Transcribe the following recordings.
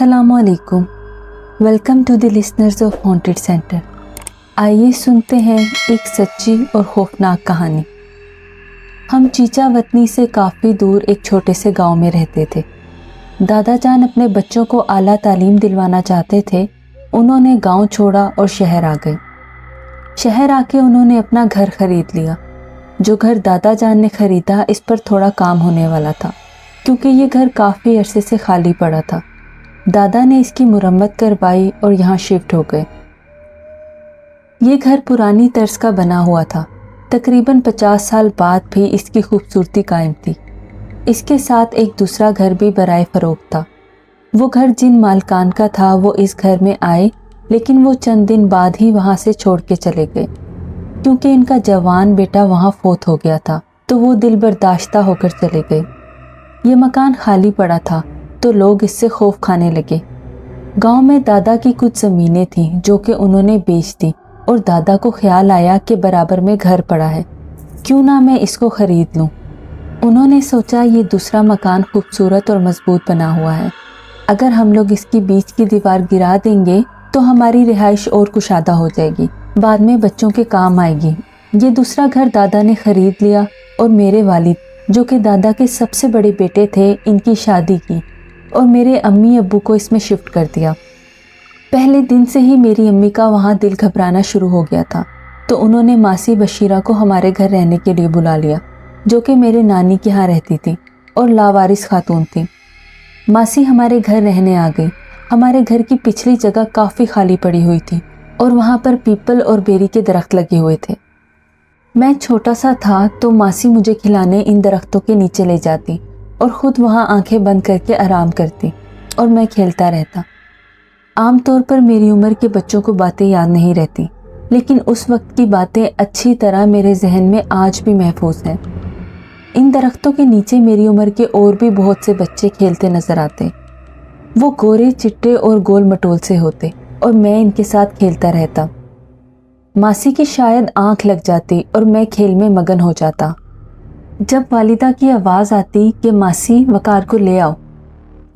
अस्सलामु अलैकुम। Welcome to the listeners of haunted centre. आइए सुनते हैं एक सच्ची और खौफनाक कहानी। हम चीचा वतनी से काफ़ी दूर एक छोटे से गांव में रहते थे। दादा जान अपने बच्चों को आला तालीम दिलवाना चाहते थे। उन्होंने गांव छोड़ा और शहर आ गए। शहर आके उन्होंने अपना घर खरीद लिया। जो घर दादा जान ने खरीदा, इस पर थोड़ा काम होने वाला था, क्योंकि ये घर काफ़ी अरसे से खाली पड़ा था। दादा ने इसकी मुरम्मत करवाई और यहाँ शिफ्ट हो गए। ये घर पुरानी तर्ज का बना हुआ था। तकरीबन 50 साल बाद भी इसकी खूबसूरती कायम थी। इसके साथ एक दूसरा घर भी बराए फरोख्त था। वो घर जिन मालकान का था वो इस घर में आए, लेकिन वो चंद दिन बाद ही वहाँ से छोड़ के चले गए, क्योंकि इनका जवान बेटा वहाँ फोत हो गया था, तो वो दिल बर्दाश्ता होकर चले गए। ये मकान खाली पड़ा था तो लोग इससे खौफ खाने लगे। गांव में दादा की कुछ ज़मीनें थीं जो कि उन्होंने बेच दी, और दादा को ख्याल आया कि बराबर में घर पड़ा है, क्यों ना मैं इसको ख़रीद लूं। उन्होंने सोचा ये दूसरा मकान खूबसूरत और मजबूत बना हुआ है, अगर हम लोग इसकी बीच की दीवार गिरा देंगे तो हमारी रिहाइश और कुशादा हो जाएगी, बाद में बच्चों के काम आएगी। ये दूसरा घर दादा ने ख़रीद लिया और मेरे वालिद, जो कि दादा के सबसे बड़े बेटे थे, इनकी शादी की और मेरे अम्मी अब्बू को इसमें शिफ्ट कर दिया। पहले दिन से ही मेरी अम्मी का वहाँ दिल घबराना शुरू हो गया था, तो उन्होंने मासी बशीरा को हमारे घर रहने के लिए बुला लिया, जो कि मेरे नानी के यहाँ रहती थी और लावारिस खातून थी। मासी हमारे घर रहने आ गई। हमारे घर की पिछली जगह काफ़ी खाली पड़ी हुई थी और वहाँ पर पीपल और बेरी के दरख्त लगे हुए थे। मैं छोटा सा था तो मासी मुझे खिलाने इन दरख्तों के नीचे ले जाती और ख़ुद वहाँ आंखें बंद करके आराम करती और मैं खेलता रहता। आम तौर पर मेरी उम्र के बच्चों को बातें याद नहीं रहती, लेकिन उस वक्त की बातें अच्छी तरह मेरे जहन में आज भी महफूज हैं। इन दरख्तों के नीचे मेरी उम्र के और भी बहुत से बच्चे खेलते नज़र आते। वो गोरे चिट्टे और गोल मटोल से होते और मैं इनके साथ खेलता रहता। मासी की शायद आंख लग जाती और मैं खेल में मगन हो जाता। जब वालिदा की आवाज़ आती कि मासी वकार को ले आओ,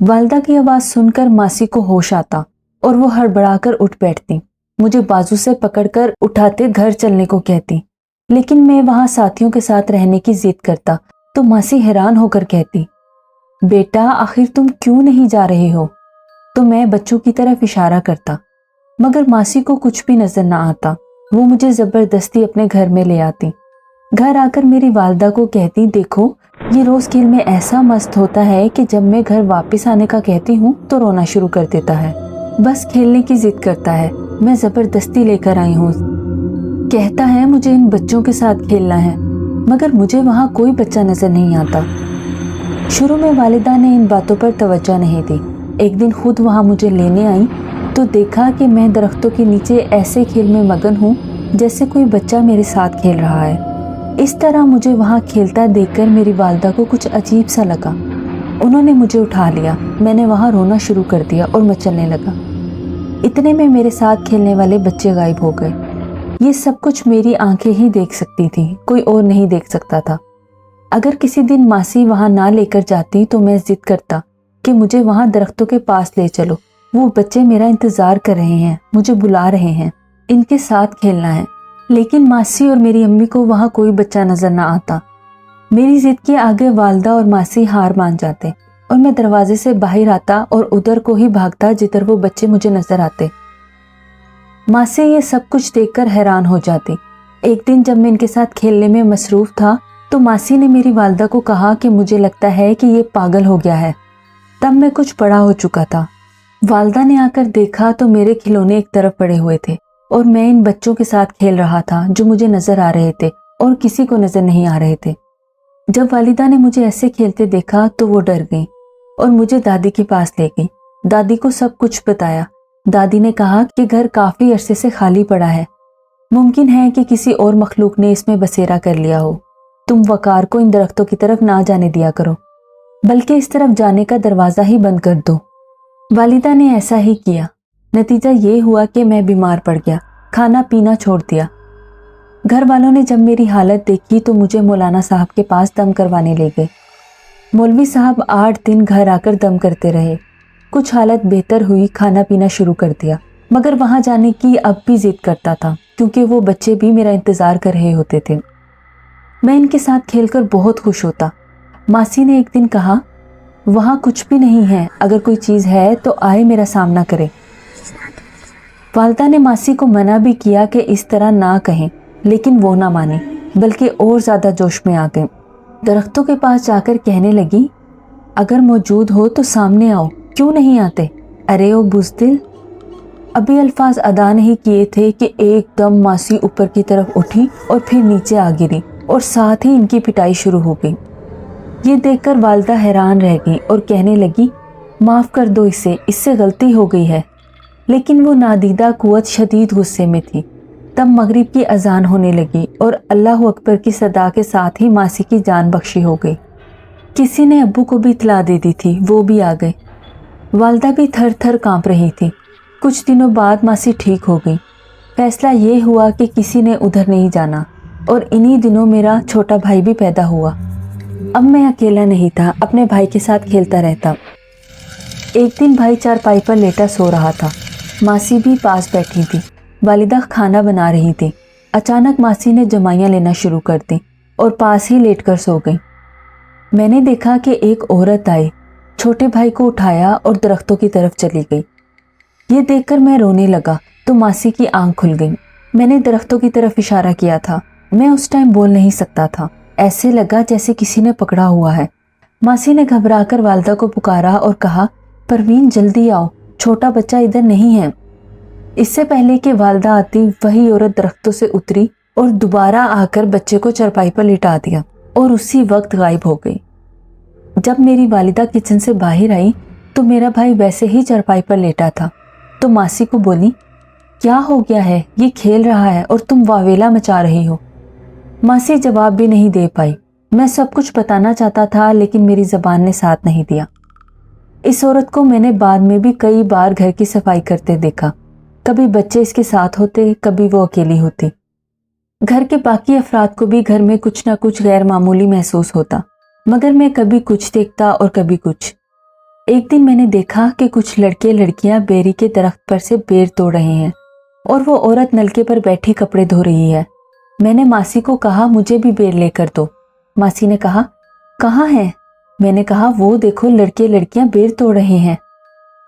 वालिदा की आवाज़ सुनकर मासी को होश आता और वो हड़बड़ाकर उठ बैठती, मुझे बाजू से पकड़कर उठाते घर चलने को कहती। लेकिन मैं वहाँ साथियों के साथ रहने की जिद करता तो मासी हैरान होकर कहती, बेटा आखिर तुम क्यों नहीं जा रहे हो? तो मैं बच्चों की तरफ इशारा करता, मगर मासी को कुछ भी नजर ना आता। वो मुझे ज़बरदस्ती अपने घर में ले आती। घर आकर मेरी वालिदा को कहती, देखो ये रोज़ खेल में ऐसा मस्त होता है कि जब मैं घर वापस आने का कहती हूँ तो रोना शुरू कर देता है, बस खेलने की जिद करता है। मैं ज़बरदस्ती लेकर आई हूँ। कहता है मुझे इन बच्चों के साथ खेलना है, मगर मुझे वहाँ कोई बच्चा नज़र नहीं आता। शुरू में वालिदा ने इन बातों पर तवज्जो नहीं दी। एक दिन खुद वहाँ मुझे लेने आई तो देखा कि मैं दरख्तों के नीचे ऐसे खेल में मगन हूँ जैसे कोई बच्चा मेरे साथ खेल रहा है। इस तरह मुझे वहाँ खेलता देखकर मेरी वालिदा को कुछ अजीब सा लगा। उन्होंने मुझे उठा लिया। मैंने वहाँ रोना शुरू कर दिया और मचलने लगा। इतने में मेरे साथ खेलने वाले बच्चे गायब हो गए। ये सब कुछ मेरी आंखें ही देख सकती थी, कोई और नहीं देख सकता था। अगर किसी दिन मासी वहाँ ना लेकर जाती तो मैं जिद करता कि मुझे वहाँ दरख्तों के पास ले चलो, वो बच्चे मेरा इंतज़ार कर रहे हैं, मुझे बुला रहे हैं, इनके साथ खेलना है। लेकिन मासी और मेरी अम्मी को वहाँ कोई बच्चा नज़र ना आता। मेरी जिद के आगे वालिदा और मासी हार मान जाते और मैं दरवाजे से बाहर आता और उधर को ही भागता जिधर वो बच्चे मुझे नज़र आते। मासी ये सब कुछ देखकर हैरान हो जाती। एक दिन जब मैं इनके साथ खेलने में मसरूफ़ था तो मासी ने मेरी वालिदा को कहा कि मुझे लगता है कि ये पागल हो गया है। तब मैं कुछ बड़ा हो चुका था। वालिदा ने आकर देखा तो मेरे खिलौने एक तरफ पड़े हुए थे और मैं इन बच्चों के साथ खेल रहा था जो मुझे नज़र आ रहे थे और किसी को नज़र नहीं आ रहे थे। जब वालिदा ने मुझे ऐसे खेलते देखा तो वो डर गई और मुझे दादी के पास ले गई। दादी को सब कुछ बताया। दादी ने कहा कि घर काफ़ी अरसे से खाली पड़ा है, मुमकिन है कि किसी और मखलूक ने इसमें बसेरा कर लिया हो। तुम वकार को इन दरख्तों की तरफ ना जाने दिया करो, बल्कि इस तरफ जाने का दरवाज़ा ही बंद कर दो। वालिदा ने ऐसा ही किया। नतीजा ये हुआ कि मैं बीमार पड़ गया, खाना पीना छोड़ दिया। घर वालों ने जब मेरी हालत देखी तो मुझे मौलाना साहब के पास दम करवाने ले गए। मौलवी साहब 8 दिन घर आकर दम करते रहे। कुछ हालत बेहतर हुई, खाना पीना शुरू कर दिया, मगर वहाँ जाने की अब भी जिद करता था क्योंकि वो बच्चे भी मेरा इंतज़ार कर रहे होते थे। मैं इनके साथ खेलकर बहुत खुश होता। मासी ने एक दिन कहा, वहाँ कुछ भी नहीं है, अगर कोई चीज़ है तो आए मेरा सामना करे। वालदा ने मासी को मना भी किया कि इस तरह ना कहें, लेकिन वो ना मानी, बल्कि और ज़्यादा जोश में आ गई। दरख्तों के पास जाकर कहने लगी, अगर मौजूद हो तो सामने आओ, क्यों नहीं आते? अरे ओ बुज़दिल। अभी अल्फाज अदा नहीं किए थे कि एकदम मासी ऊपर की तरफ उठी और फिर नीचे आ गिरी और साथ ही इनकी पिटाई शुरू हो गई। ये देखकर वालदा हैरान रह गई और कहने लगी, माफ़ कर दो इसे, इससे गलती हो गई है। लेकिन वो नादीदा कुव्वत शदीद गुस्से में थी। तब मगरिब की अजान होने लगी और अल्लाह अकबर की सदा के साथ ही मासी की जान बख्शी हो गई। किसी ने अब्बू को भी इत्तला दे दी थी, वो भी आ गए। वालदा भी थर थर काँप रही थी। कुछ दिनों बाद मासी ठीक हो गई। फैसला ये हुआ कि किसी ने उधर नहीं जाना और इन्हीं दिनों मेरा छोटा भाई भी पैदा हुआ। अब मैं अकेला नहीं था, अपने भाई के साथ खेलता रहता। एक दिन भाई चारपाई पर लेटा सो रहा था। मासी भी पास बैठी थी। वालिदा खाना बना रही थी। अचानक मासी ने जमाइयाँ लेना शुरू कर दी और पास ही लेटकर सो गई। मैंने देखा कि एक औरत आई, छोटे भाई को उठाया और दरख्तों की तरफ चली गई। ये देखकर मैं रोने लगा तो मासी की आंख खुल गई। मैंने दरख्तों की तरफ इशारा किया था। मैं उस टाइम बोल नहीं सकता था, ऐसे लगा जैसे किसी ने पकड़ा हुआ है। मासी ने घबराकर वालदा को पुकारा और कहा, परवीन जल्दी आओ, छोटा बच्चा इधर नहीं है। इससे पहले कि वालदा आती, वही औरत दरख्तों से उतरी और दोबारा आकर बच्चे को चारपाई पर लिटा दिया और उसी वक्त गायब हो गई। जब मेरी वालिदा किचन से बाहर आई तो मेरा भाई वैसे ही चारपाई पर लेटा था। तो मासी को बोली, क्या हो गया है? ये खेल रहा है और तुम वावेला मचा रही हो। मासी जवाब भी नहीं दे पाई। मैं सब कुछ बताना चाहता था लेकिन मेरी ज़बान ने साथ नहीं दिया। इस औरत को मैंने बाद में भी कई बार घर की सफाई करते देखा। कभी बच्चे इसके साथ होते, कभी वो अकेली होती। घर के बाकी अफराद को भी घर में कुछ ना कुछ गैर मामूली महसूस होता, मगर मैं कभी कुछ देखता और कभी कुछ। एक दिन मैंने देखा कि कुछ लड़के लड़कियां बेरी के दरख्त पर से बेर तोड़ रहे हैं और वो औरत नलके पर बैठी कपड़े धो रही है। मैंने मासी को कहा, मुझे भी बेर लेकर दो। मासी ने कहा, कहाँ है? मैंने कहा, वो देखो लड़के लड़कियां बेर तोड़ रहे हैं।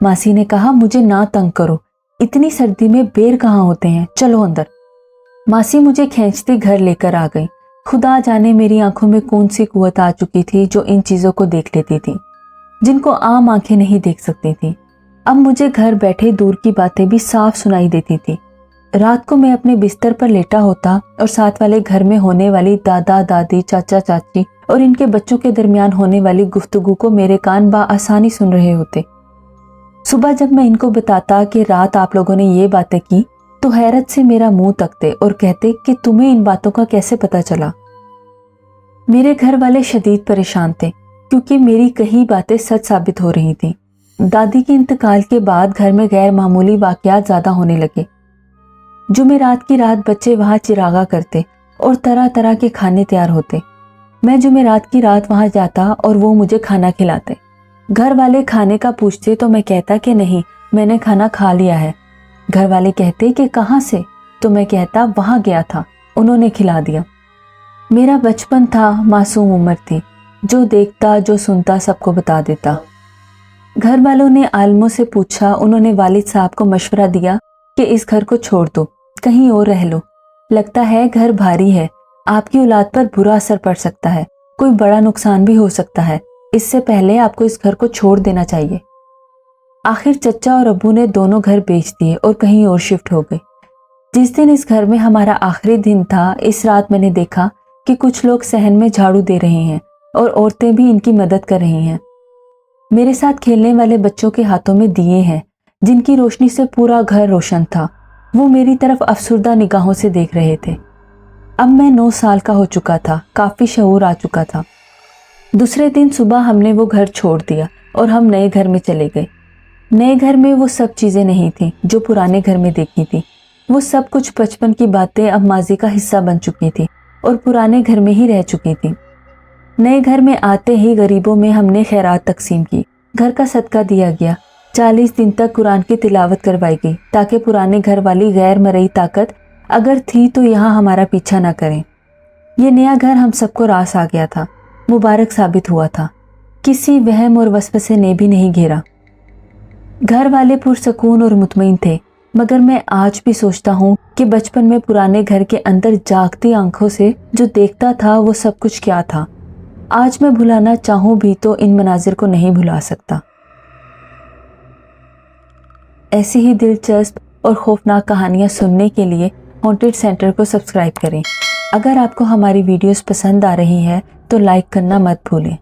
मासी ने कहा, मुझे ना तंग करो, इतनी सर्दी में बेर कहाँ होते हैं, चलो अंदर। मासी मुझे खींचते घर लेकर आ गई। खुदा जाने मेरी आंखों में कौन सी कुव्वत आ चुकी थी जो इन चीज़ों को देख लेती थी, जिनको आम आंखें नहीं देख सकती थी। अब मुझे घर बैठे दूर की बातें भी साफ सुनाई देती थी। रात को मैं अपने बिस्तर पर लेटा होता और साथ वाले घर में होने वाली दादा दादी, चाचा चाची और इनके बच्चों के दरमियान होने वाली गुफ्तगू को मेरे कान बआसानी सुन रहे होते। सुबह जब मैं इनको बताता कि रात आप लोगों ने ये बातें की तो हैरत से मेरा मुंह तकते और कहते कि तुम्हें इन बातों का कैसे पता चला। मेरे घर वाले शदीद परेशान थे क्योंकि मेरी कई बातें सच साबित हो रही थी। दादी के इंतकाल के बाद घर में गैर मामूली वाक़यात ज़्यादा होने लगे। जुमेरात की रात बच्चे वहाँ चिरागा करते और तरह तरह के खाने तैयार होते। मैं जुमेरात की रात वहाँ जाता और वो मुझे खाना खिलाते। घर वाले खाने का पूछते तो मैं कहता कि नहीं, मैंने खाना खा लिया है। घर वाले कहते कि कहाँ से? तो मैं कहता वहाँ गया था, उन्होंने खिला दिया। मेरा बचपन था, मासूम उम्र थी, जो देखता जो सुनता सबको बता देता। घर वालों ने आलमों से पूछा, उन्होंने वालिद साहब को मशवरा दिया कि इस घर को छोड़ दो, कहीं और रह लो, लगता है घर भारी है, आपकी औलाद पर बुरा असर पड़ सकता है, कोई बड़ा नुकसान भी हो सकता है, इससे पहले आपको इस घर को छोड़ देना चाहिए। आखिर चचा और अब्बू ने दोनों घर बेच दिए और कहीं और शिफ्ट हो गए। जिस दिन इस घर में हमारा आखिरी दिन था, इस रात मैंने देखा कि कुछ लोग सहन में झाड़ू दे रहे हैं और औरतें भी इनकी मदद कर रही हैं। मेरे साथ खेलने वाले बच्चों के हाथों में दिए हैं जिनकी रोशनी से पूरा घर रोशन था। वो मेरी तरफ अफसुर्दा निगाहों से देख रहे थे। अब मैं 9 साल का हो चुका था, काफ़ी शऊर आ चुका था। दूसरे दिन सुबह हमने वो घर छोड़ दिया और हम नए घर में चले गए। नए घर में वो सब चीज़ें नहीं थीं जो पुराने घर में देखी थी। वो सब कुछ बचपन की बातें अब माजी का हिस्सा बन चुकी थी और पुराने घर में ही रह चुकी थी। नए घर में आते ही गरीबों में हमने खैरात तकसीम की, घर का सदका दिया गया। 40 दिन तक कुरान की तिलावत करवाई गई ताकि पुराने घर वाली गैर मरई ताकत अगर थी तो यहाँ हमारा पीछा ना करें। ये नया घर हम सबको रास आ गया था, मुबारक साबित हुआ था, किसी वहम और वसवसे ने भी नहीं घेरा। घर वाले पुरसकून और मुतमईन थे, मगर मैं आज भी सोचता हूँ कि बचपन में पुराने घर के अंदर जागती आंखों से जो देखता था वो सब कुछ क्या था। आज मैं भुलाना चाहूँ भी तो इन मनाजिर को नहीं भुला सकता। ऐसी ही दिलचस्प और खौफनाक कहानियाँ सुनने के लिए हॉन्टेड सेंटर को सब्सक्राइब करें। अगर आपको हमारी वीडियोस पसंद आ रही हैं तो लाइक करना मत भूलें।